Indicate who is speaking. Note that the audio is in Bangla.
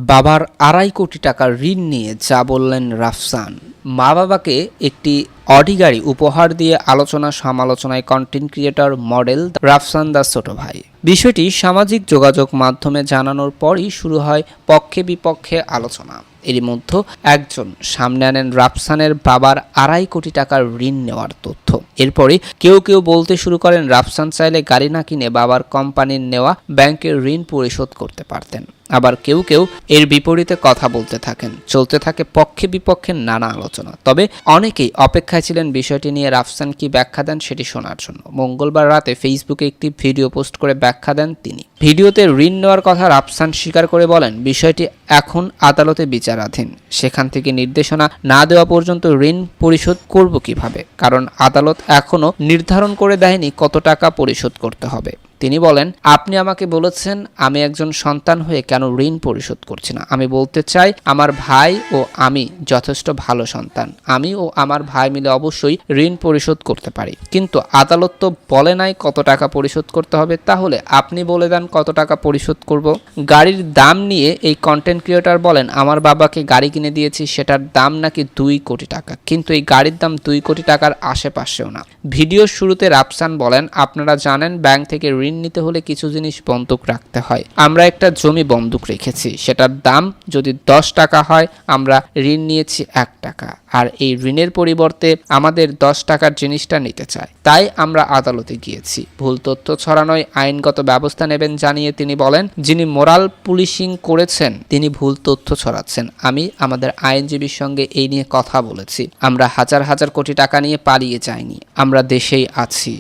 Speaker 1: বাবার 2.5 কোটি টাকার ঋণ নিয়ে যা বললেন রাফসান। মা বাবাকে একটি অডি গাড়ি উপহার দিয়ে আলোচনা সমালোচনায় content creator model Rafsan Das ছোট ভাই। বিষয়টি সামাজিক যোগাযোগ মাধ্যমে জানানোর পরই শুরু হয় পক্ষে বিপক্ষে আলোচনা। এরই মধ্যে একজন সামনে আনেন রাফসানের বাবার 2.5 কোটি টাকার ঋণ নেওয়ার তথ্য। এরপরে কেউ কেউ বলতে শুরু করেন রাফসান চাইলে গাড়ি না কিনে বাবার কোম্পানির নেওয়া ব্যাংকের ঋণ পরিশোধ করতে পারতেন। আবার কেউ কেউ এর বিপরীতে কথা বলতে থাকেন। চলতে থাকে পক্ষে বিপক্ষে নানা আলোচনা। তবে অনেকেই অপেক্ষায় ছিলেন বিষয়টি নিয়ে রাফসান কি ব্যাখ্যা দেন সেটি শোনার জন্য। মঙ্গলবার রাতে ফেসবুকে একটি ভিডিও পোস্ট করে ব্যাখ্যা দেন তিনি। ভিডিওতে ঋণ নেওয়ার কথা রাফসান স্বীকার করে বলেন, বিষয়টি এখন আদালতে বিচারাধীন। সেখান থেকে নির্দেশনা না দেওয়া পর্যন্ত ঋণ পরিশোধ করব কিভাবে, কারণ আদালত এখনো নির্ধারণ করে দেয়নি কত টাকা পরিশোধ করতে হবে। তিনি বলেন, আপনি আমাকে বলেছেন আমি একজন সন্তান হয়ে কেন ঋণ পরিশোধ করছি না। আমি বলতে চাই আমার ভাই ও আমি যথেষ্ট ভালো সন্তান। আমি ও আমার ভাই মিলে অবশ্যই ঋণ পরিশোধ করতে পারি, কিন্তু আদালত তো বলে নাই কত টাকা পরিশোধ করতে হবে। তাহলে আপনি বলে দেন কত টাকা পরিশোধ করব। গাড়ির দাম নিয়ে এই কন্টেন্ট ক্রিয়েটর বলেন, আমার বাবাকে গাড়ি কিনে দিয়েছি, সেটার দাম নাকি 2 কোটি টাকা, কিন্তু এই গাড়ির দাম 2 কোটি টাকার আশেপাশেও না। ভিডিওর শুরুতে রাফসান বলেন, আপনারা জানেন ব্যাংক থেকে ঋণ নিতে হলে কিছু জিনিস বন্ধক রাখতে হয়। আমরা একটা জমি বন্ধক রেখেছি, সেটার দাম যদি 10 টাকা হয়, আমরা ঋণ নিয়েছি 1 টাকা, আর এই ঋণের পরিবর্তে আমাদের 10 টাকার জিনিসটা নিতে চায়, তাই আমরা আদালতে গিয়েছি। ভুল তথ্য ছড়ানোয় আইনগত ব্যবস্থা নেবেন জানিয়ে তিনি বলেন, যিনি মোরাল পুলিশিং করেছেন তিনি ভুল তথ্য ছড়াচ্ছেন। আমি আমাদের আইনজীবীর সঙ্গে এই নিয়ে কথা বলেছি। আমরা হাজার হাজার কোটি টাকা নিয়ে পালিয়ে যাইনি, আমরা দেশেই আছি।